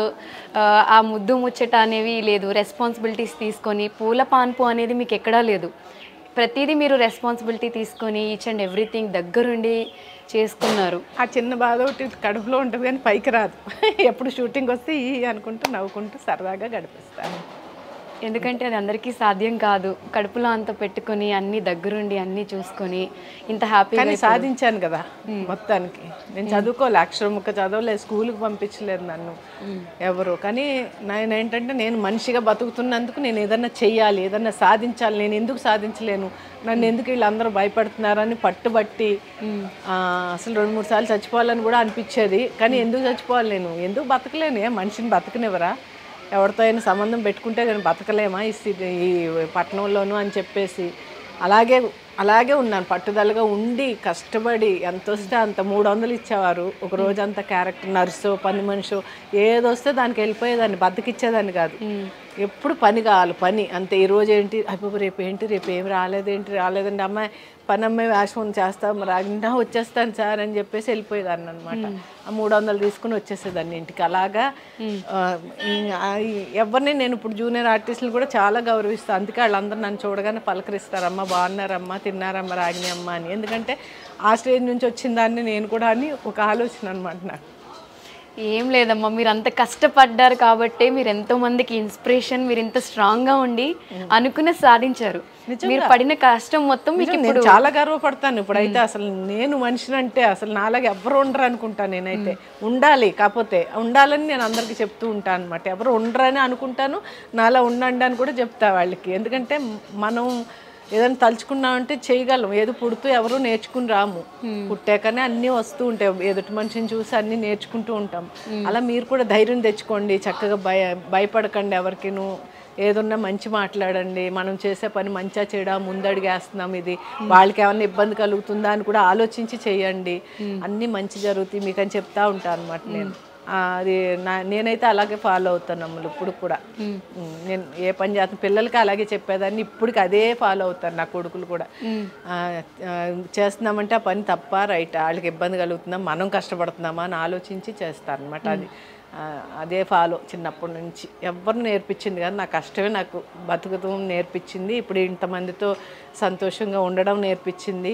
ఆ ముద్దు ముచ్చట అనేవి లేదు. రెస్పాన్సిబిలిటీస్ తీసుకొని పూల పాన్పు అనేది మీకు ఎక్కడా లేదు. ప్రతిదీ మీరు రెస్పాన్సిబిలిటీ తీసుకొని ఈచ్ అండ్ ఎవ్రీథింగ్ దగ్గరుండి చేసుకున్నారు. ఆ చిన్న బాధ ఒకటి కడుపులో ఉంటుంది కానీ పైకి రాదు. ఎప్పుడు షూటింగ్ వస్తే అనుకుంటూ నవ్వుకుంటూ సరదాగా గడిపిస్తాను. ఎందుకంటే అది అందరికీ సాధ్యం కాదు. కడుపులో అంత పెట్టుకొని అన్ని దగ్గరుండి అన్ని చూసుకొని ఇంత హ్యాపీగా సాధించాను కదా మొత్తానికి. నేను చదువుకోలే, అక్షరం ముక్క చదవలేదు, స్కూల్కి పంపించలేదు నన్ను ఎవరు. కానీ నేను ఏంటంటే నేను మనిషిగా బతుకుతున్నందుకు నేను ఏదన్నా చెయ్యాలి, ఏదన్నా సాధించాలి. నేను ఎందుకు సాధించలేను, నన్ను ఎందుకు వీళ్ళందరూ భయపడుతున్నారని పట్టుబట్టి అసలు 2-3 సార్లు చచ్చిపోవాలని కూడా అనిపించేది. కానీ ఎందుకు చచ్చిపోవాలి, నేను ఎందుకు బతకలేను, మనిషిని బతకనివ్వరా, ఎవరితో అయినా సంబంధం పెట్టుకుంటే నేను బతకలేమా ఈ పట్టణంలోనూ అని చెప్పేసి అలాగే ఉన్నాను. పట్టుదలగా ఉండి కష్టపడి ఎంత వస్తే అంత 300 ఇచ్చేవారు. ఒక రోజంతా క్యారెక్టర్ నర్సో పని మనిషో ఏదొస్తే దానికి వెళ్ళిపోయేదాన్ని, బతికిచ్చేదాన్ని కాదు. ఎప్పుడు పని కావాలి, పని అంతే. ఈరోజు ఏంటి అయిపోయి రేపు ఏం రాలేదండి అమ్మాయి పని అమ్మాయి వేషం చేస్తాం మరి అన్నా వచ్చేస్తాను సార్ అని చెప్పేసి వెళ్ళిపోయేదాన్ని అనమాట. ఆ 300 తీసుకుని వచ్చేసేదాన్ని ఇంటికి. అలాగా ఎవరిని నేను ఇప్పుడు జూనియర్ ఆర్టిస్టులు కూడా చాలా గౌరవిస్తాను. అందుకే వాళ్ళందరూ నన్ను చూడగానే పలకరిస్తారమ్మా, బాగున్నారమ్మా, తిన్నారమ్మా రాగిణి అమ్మ అని. ఎందుకంటే ఆ స్టేజ్ నుంచి వచ్చిన దాన్ని నేను కూడా అని ఒక ఆలోచన అనమాట నాకు. ఏం లేదమ్మా, మీరు అంత కష్టపడ్డారు కాబట్టి మీరు ఎంతో మందికి ఇన్స్పిరేషన్, మీరు ఇంత స్ట్రాంగ్ గా ఉండి అనుకున్న సాధించారు. మీరు పడిన కష్టం మొత్తం మీకు నేను చాలా గర్వపడతాను. ఇప్పుడైతే అసలు నేను మనిషిని అంటే అసలు నాలాగా ఎవరు ఉండరు అనుకుంటాను. నేనైతే ఉండాలి, కాకపోతే ఉండాలని నేను అందరికీ చెప్తూ ఉంటాను అనమాట. ఎవరు ఉండరని అనుకుంటాను, నాలా ఉండండి అని కూడా చెప్తా వాళ్ళకి. ఎందుకంటే మనం ఏదైనా తలుచుకున్నామంటే చేయగలం. ఏదో పుడుతూ ఎవరు నేర్చుకుని రాము, పుట్టాకనే అన్నీ వస్తూ ఉంటాయి. ఎదుటి మనిషిని చూసి అన్నీ నేర్చుకుంటూ ఉంటాం. అలా మీరు కూడా ధైర్యం తెచ్చుకోండి, చక్కగా భయపడకండి ఎవరికిను. ఏదన్నా మంచి మాట్లాడండి, మనం చేసే పని మంచిగా చేయడం, ముందడిగేస్తున్నాం, ఇది వాళ్ళకి ఏమన్నా ఇబ్బంది కలుగుతుందా అని కూడా ఆలోచించి చేయండి. అన్నీ మంచి జరుగుతాయి మీకు అని చెప్తా ఉంటాను అనమాట నేను. అది నేనైతే అలాగే ఫాలో అవుతాను అమ్మలు ఇప్పుడు కూడా. నేను ఏ పని చేస్తాను పిల్లలకి అలాగే చెప్పేదాన్ని, ఇప్పటికి అదే ఫాలో అవుతాను. నా కొడుకులు కూడా చేస్తున్నామంటే ఆ పని తప్ప రైట్, వాళ్ళకి ఇబ్బంది కలుగుతుందా, మనం కష్టపడుతున్నామా అని ఆలోచించి చేస్తాను అనమాట. అదే ఫాలో చిన్నప్పటి నుంచి. ఎవరు నేర్పించింది కానీ నా కష్టమే నాకు బతుకుతాం నేర్పించింది. ఇప్పుడు ఇంతమందితో సంతోషంగా ఉండడం నేర్పించింది.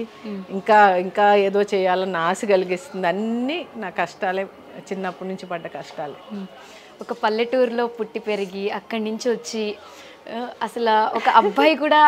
ఇంకా ఏదో చేయాలని ఆశ కలిగిస్తుంది. అన్నీ నా కష్టాలే, చిన్నప్పటి నుంచి పడ్డ కష్టాలే. ఒక పల్లెటూరులో పుట్టి పెరిగి అక్కడి నుంచి వచ్చి అసలు ఒక అబ్బాయి కూడా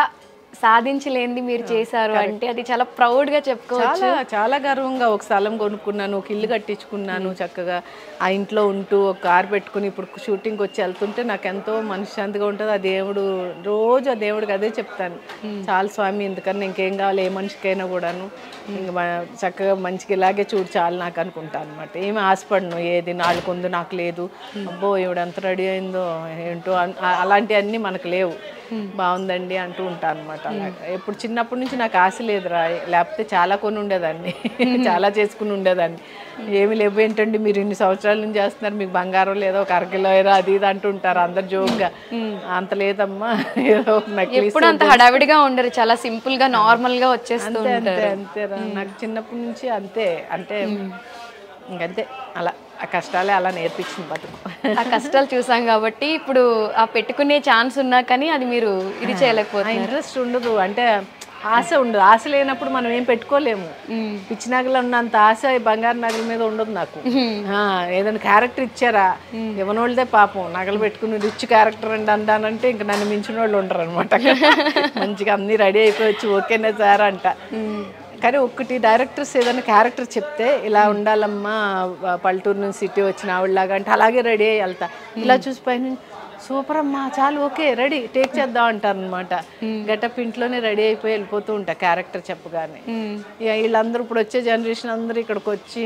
సాధించలేంది మీరు చేశారు అంటే అది చాలా ప్రౌడ్గా చెప్పుకోవచ్చు. చాలా చాలా గర్వంగా. ఒక స్థలం కొనుక్కున్నాను, ఒక ఇల్లు కట్టించుకున్నాను, చక్కగా ఆ ఇంట్లో ఉంటూ ఒక కారు పెట్టుకుని ఇప్పుడు షూటింగ్కి వచ్చి వెళ్తుంటే నాకు ఎంతో మనశ్శాంతిగా ఉంటుంది. ఆ దేవుడు రోజు ఆ దేవుడికి అదే చెప్తాను, చాలు స్వామి ఎందుకన్నా ఇంకేం కావాలి ఏ మనిషికైనా కూడాను, ఇంకా చక్కగా మంచిగా ఇలాగే చూడు చాలు నాకు అనుకుంటాను అనమాట. ఏమి ఆశపడను, ఏది నాలుగు ఉంది నాకు లేదు, అబ్బో ఇవిడంత రెడీ అయిందో ఏంటో అలాంటివన్నీ మనకు లేవు, బాగుందండి అంటూ ఉంటాను అనమాట. ఎప్పుడు చిన్నప్పటి నుంచి నాకు ఆశ లేదురా, లేకపోతే చాలా కొని ఉండేదాన్ని, చాలా చేసుకుని ఉండేదాన్ని. ఏమి లేవు ఏంటండి మీరు ఇన్ని సంవత్సరాల నుంచి చేస్తున్నారు, మీకు బంగారం లేదో ఒక అరకిలో ఏదో అది ఇది అంటుంటారు అందరు జోక్గా. అంత లేదమ్మా, ఏదో ఎప్పుడు అంత హడావిడిగా ఉండరు, చాలా సింపుల్ గా నార్మల్ గా వచ్చేస్తూ ఉంటారు. అంతేరా, నాకు చిన్నప్పటి నుంచి అంతే. అంటే ఇంకంతే, అలా ఆ కష్టాలే అలా నేర్పించింది బతుకు. ఆ కష్టాలు చూసాం కాబట్టి ఇప్పుడు ఆ పెట్టుకునే ఛాన్స్ ఉన్నా కానీ అది మీరు ఇది చేయలేకపోతే ఇంట్రెస్ట్ ఉండదు. అంటే ఆశ ఉండదు. ఆశ లేనప్పుడు మనం ఏం పెట్టుకోలేము. పిచ్చి నగలు ఉన్నంత ఆశ బంగారు నగల మీద ఉండదు నాకు. ఏదైనా క్యారెక్టర్ ఇచ్చారా, ఇవ్వనోళ్ళదే పాపం నగలు పెట్టుకుని రిచ్ క్యారెక్టర్ అండి అందానంటే ఇంక నన్ను మించిన వాళ్ళు ఉండరు అనమాట. మంచిగా అన్నీ రెడీ అయిపోవచ్చు, ఓకేనే సార్ అంట. కానీ ఒక్కటి డైరెక్టర్స్ ఏదైనా క్యారెక్టర్ చెప్తే ఇలా ఉండాలమ్మా, పల్లెటూరు నుంచి సిటీ వచ్చిన ఆవిడలాగా అంటే అలాగే రెడీ అయ్యి వెళ్తా. ఇలా చూసి పైన సూపర్ అమ్మా చాలు ఓకే రెడీ టేక్ చేద్దాం అంటారు అనమాట. గెటప్ ఇంట్లోనే రెడీ అయిపోయి వెళ్ళిపోతూ ఉంటా క్యారెక్టర్ చెప్పగానే. వీళ్ళందరూ ఇప్పుడు వచ్చే జనరేషన్ అందరూ ఇక్కడికి వచ్చి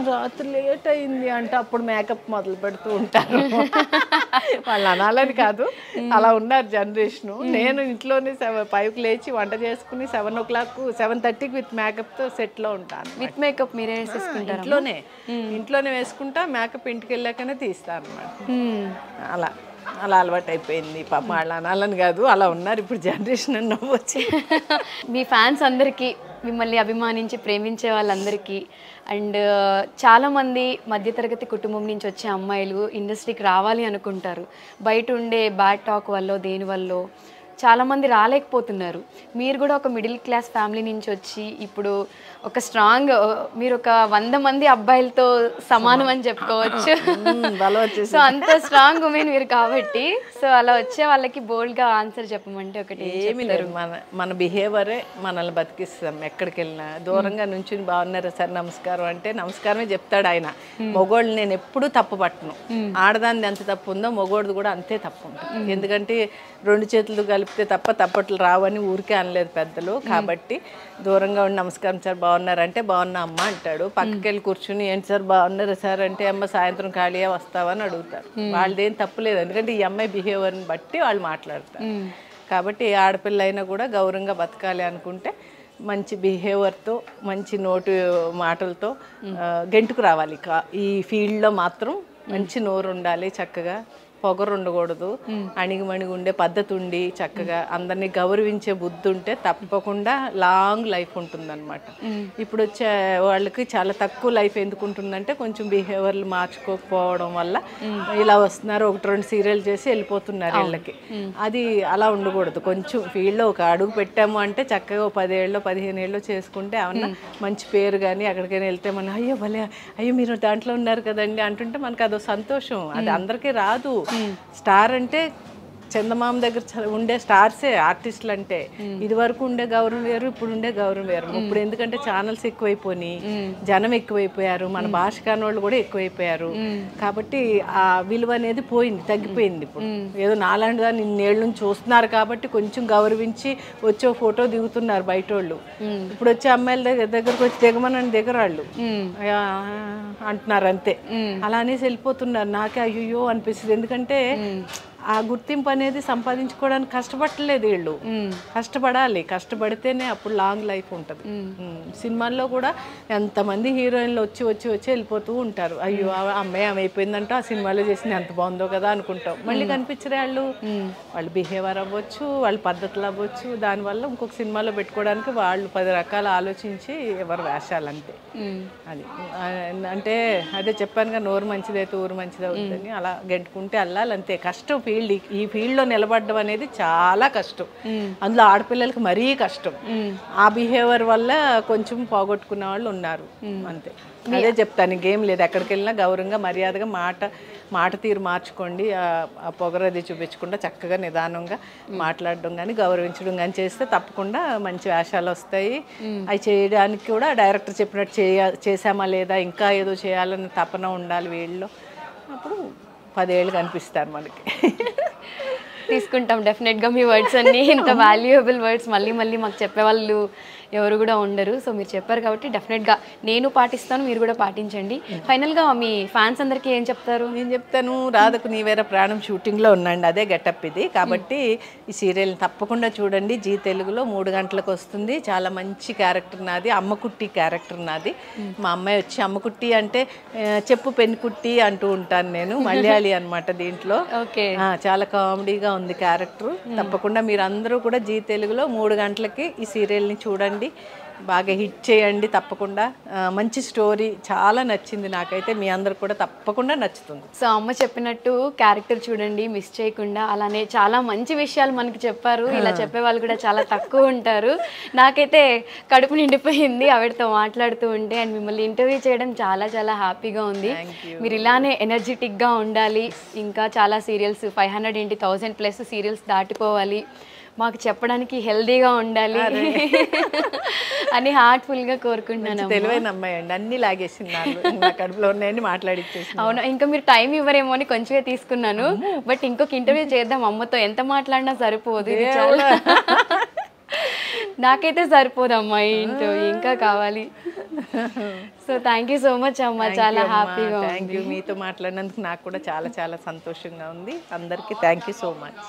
రాత్రి లేట్ అయింది అంటే అప్పుడు మేకప్ మొదలు పెడుతూ ఉంటారు. వాళ్ళు అనాలని కాదు, అలా ఉన్నారు జనరేషను. నేను ఇంట్లోనే 5కి లేచి వంట చేసుకుని 7 o'clock 7:30కి విత్ మేకప్తో సెట్లో ఉంటాను. విత్ మేకప్ మీరే వేసేసుకుంటారు? ఇంట్లోనే వేసుకుంటా, మేకప్ ఇంటికి వెళ్ళాకనే తీస్తాను అన్నమాట. అలా అలవాటు అయిపోయింది. పాప వాళ్ళు అనాలని కాదు, అలా ఉన్నారు ఇప్పుడు జనరేషన్ అని నవ్వొచ్చి. మీ ఫ్యాన్స్ అందరికీ, మిమ్మల్ని అభిమానించి ప్రేమించే వాళ్ళందరికీ, అండ్ చాలామంది మధ్యతరగతి కుటుంబం నుంచి వచ్చే అమ్మాయిలు ఇండస్ట్రీకి రావాలి అనుకుంటారు, బయట ఉండే బ్యాడ్ టాక్ వల్ల దేనివల్ల చాలామంది రాలేకపోతున్నారు. మీరు కూడా ఒక మిడిల్ క్లాస్ ఫ్యామిలీ నుంచి వచ్చి ఇప్పుడు ఒక స్ట్రాంగ్, మీరు ఒక 100 మంది అబ్బాయిలతో సమానం అని చెప్పుకోవచ్చు. సో అంత స్ట్రాంగ్ ఉమెన్ మీరు కాబట్టి, సో అలా వచ్చే వాళ్ళకి బోల్డ్గా ఆన్సర్ చెప్పమంటే ఒకటి ఏమి లేదు, మన బిహేవియరే మనల్ని బతికిస్తాం. ఎక్కడికి వెళ్ళినా దూరంగా నుంచి బాగున్నారు సార్ నమస్కారం అంటే నమస్కారమే చెప్తాడు ఆయన. మొగోళ్ళు నేను ఎప్పుడూ తప్పు పట్టను. ఆడదాన్ని ఎంత తప్పు ఉందో మొగోడిది కూడా అంతే తప్పు ఉంటుంది. ఎందుకంటే 2 చేతులు కలిపితే తప్ప తప్పట్లు రావని ఊరికే అనలేదు పెద్దలు. కాబట్టి దూరంగా ఉండి నమస్కారం సార్ బాగున్నారంటే బాగున్నా అమ్మ అంటాడు. పక్కకి వెళ్ళి కూర్చుని ఏంటి సార్ బాగున్నారు సార్ అంటే అమ్మ సాయంత్రం ఖాళీగా వస్తావని అడుగుతారు. వాళ్ళదేం తప్పులేదు, ఎందుకంటే ఈ అమ్మాయి బిహేవియర్ని బట్టి వాళ్ళు మాట్లాడతారు. కాబట్టి ఏ ఆడపిల్ల అయినా కూడా గౌరవంగా బతకాలి అనుకుంటే మంచి బిహేవియర్తో, మంచి నోటు మాటలతో గెంటుకు రావాలి. ఈ ఫీల్డ్లో మాత్రం మంచి నోరు ఉండాలి, చక్కగా పొగరు ఉండకూడదు, అణిగిమణిగి ఉండే పద్ధతి ఉండి చక్కగా అందరినీ గౌరవించే బుద్ధి ఉంటే తప్పకుండా లాంగ్ లైఫ్ ఉంటుందన్నమాట. ఇప్పుడు వచ్చే వాళ్ళకి చాలా తక్కువ లైఫ్ ఎందుకు ఉంటుందంటే కొంచెం బిహేవియర్లు మార్చుకోకపోవడం వల్ల ఇలా వస్తున్నారు, 1-2 సీరియల్ చేసి వెళ్ళిపోతున్నారు వీళ్ళకి. అది అలా ఉండకూడదు. కొంచెం ఫీల్డ్లో ఒక అడుగు పెట్టాము అంటే చక్కగా 10 ఏళ్ళు 15 ఏళ్ళు చేసుకుంటే ఏమన్నా మంచి పేరు కానీ అక్కడికైనా వెళ్తే మనం అయ్యో భలే, అయ్యో మీరు దాంట్లో ఉన్నారు కదండి అంటుంటే మనకు అదో సంతోషం. అది అందరికీ రాదు. స్టార్ అంటే చందమామ దగ్గర ఉండే స్టార్సే ఆర్టిస్టులు అంటే. ఇది వరకు ఉండే గౌరవం వేరు, ఇప్పుడు ఉండే గౌరవం వేరు. ఇప్పుడు ఎందుకంటే ఛానల్స్ ఎక్కువైపోయినాయి, జనం ఎక్కువైపోయారు, మన భాష కాని వాళ్ళు కూడా ఎక్కువైపోయారు. కాబట్టి ఆ విలువ అనేది పోయింది, తగ్గిపోయింది. ఇప్పుడు ఏదో నాలాంటి దాన్ని ఇన్నేళ్ళ నుంచి చూస్తున్నారు కాబట్టి కొంచెం గౌరవించి వచ్చే ఫోటో దిగుతున్నారు బయట వాళ్ళు. ఇప్పుడు వచ్చే అమ్మాయిల దగ్గరకు వచ్చి దిగమనని దిగరాళ్ళు అంటున్నారు అంతే. అలా అనేసి వెళ్ళిపోతున్నారు. నాకే అయ్యో అనిపిస్తుంది. ఎందుకంటే ఆ గుర్తింపు అనేది సంపాదించుకోవడానికి కష్టపడలేదు వీళ్ళు. కష్టపడాలి, కష్టపడితేనే అప్పుడు లాంగ్ లైఫ్ ఉంటుంది. సినిమాల్లో కూడా ఎంతమంది హీరోయిన్లు వచ్చి వచ్చి వచ్చి వెళ్ళిపోతూ ఉంటారు. అయ్యో ఆ అమ్మాయి ఆమె అయిపోయిందంటే ఆ సినిమాలో చేసింది ఎంత బాగుందో కదా అనుకుంటాం. మళ్ళీ కనిపించరే వాళ్ళు బిహేవియర్ అవ్వచ్చు, వాళ్ళ పద్ధతులు అవ్వచ్చు. దానివల్ల ఇంకొక సినిమాలో పెట్టుకోవడానికి వాళ్ళు 10 రకాలు ఆలోచించి ఎవరు వేషాలు అంతే. అది అంటే అదే చెప్పానుగా, నోరు మంచిదైతే ఊరు మంచిది అవుతుందని. అలా గెంటుకుంటే వెళ్ళాలి అంతే. కష్టం ఈ ఫీల్డ్లో నిలబడడం అనేది చాలా కష్టం. అందులో ఆడపిల్లలకి మరీ కష్టం. ఆ బిహేవియర్ వల్ల కొంచెం పోగొట్టుకున్న వాళ్ళు ఉన్నారు అంతే. అదే చెప్తాను, ఇంకేం లేదు. ఎక్కడికి వెళ్ళినా గౌరవంగా మర్యాదగా మాట తీరు మార్చుకోండి. ఆ పొగరది చూపించకుండా చక్కగా నిదానంగా మాట్లాడడం కానీ గౌరవించడం కానీ చేస్తే తప్పకుండా మంచి వేషాలు వస్తాయి. అవి చేయడానికి కూడా డైరెక్టర్ చెప్పినట్టు చేసామా లేదా, ఇంకా ఏదో చేయాలని తపన ఉండాలి వీళ్ళలో. అప్పుడు 10 ఏళ్ళు కనిపిస్తారు మనకి. తీసుకుంటాం డెఫినెట్గా మీ వర్డ్స్ అన్ని. ఇంత వాల్యుయబుల్ వర్డ్స్ మళ్ళీ మళ్ళీ మాకు చెప్పేవాళ్ళు ఎవరు కూడా ఉండరు. సో మీరు చెప్పారు కాబట్టి డెఫినెట్గా నేను పాటిస్తాను, మీరు కూడా పాటించండి. ఫైనల్గా మీ ఫ్యాన్స్ అందరికీ ఏం చెప్తారు? నేను చెప్తాను, రాధకు నీ వేరే ప్రాణం షూటింగ్లో ఉన్నాండి, అదే గెటప్ ఇది. కాబట్టి ఈ సీరియల్ని తప్పకుండా చూడండి. జీ తెలుగులో 3 గంటలకు వస్తుంది. చాలా మంచి క్యారెక్టర్ నాది, అమ్మకుట్టి క్యారెక్టర్ నాది. మా అమ్మాయి వచ్చి అమ్మకుట్టి అంటే చెప్పు పెన్కుట్టి అంటూ ఉంటాను నేను. మలయాళీ అనమాట దీంట్లో. ఓకే, చాలా కామెడీగా ఉంది క్యారెక్టర్. తప్పకుండా మీరు అందరూ కూడా జీ తెలుగులో 3 గంటలకి ఈ సీరియల్ని చూడండి, బాగా హిట్ చేయండి. తప్పకుండా మంచి స్టోరీ, చాలా నచ్చింది నాకైతే. మీ అందరు కూడా తప్పకుండా నచ్చుతుంది. సో అమ్మ చెప్పినట్టు క్యారెక్టర్ చూడండి, మిస్ చేయకుండా. అలానే చాలా మంచి విషయాలు మనకి చెప్పారు. ఇలా చెప్పే వాళ్ళు కూడా చాలా తక్కువ ఉంటారు. నాకైతే కడుపు నిండిపోయింది ఆవిడతో మాట్లాడుతూ ఉంటే. అండ్ మిమ్మల్ని ఇంటర్వ్యూ చేయడం చాలా చాలా హ్యాపీగా ఉంది. మీరు ఇలానే ఎనర్జెటిక్గా ఉండాలి. ఇంకా చాలా సీరియల్స్ 500 ఏంటి 1000+ సీరియల్స్ దాటిపోవాలి, మాకు చెప్పడానికి హెల్దీగా ఉండాలి అని హార్ట్ఫుల్గా కోరుకుంటున్నాను. తెలివైన అమ్మాయి అండి, అన్ని లాగేసింది నా కడుపులో ఉన్నాయని మాట్లాడిచ్చేసి. అవును, ఇంకా మీరు టైం ఇవ్వరేమో అని కొంచెమే తీసుకున్నాను. బట్ ఇంకొక ఇంటర్వ్యూ చేద్దాం అమ్మతో. ఎంత మాట్లాడినా సరిపోదు, ఇది చాలా నాకైతే సరిపోదమ్మా ఈ ఇంటర్వ్యూ, ఇంకా కావాలి. So thank you so much అమ్మ, చాలా హ్యాపీగా. థ్యాంక్ యూ, మీతో మాట్లాడినందుకు నాకు కూడా చాలా చాలా సంతోషంగా ఉంది. అందరికీ థ్యాంక్ యూ సో మచ్.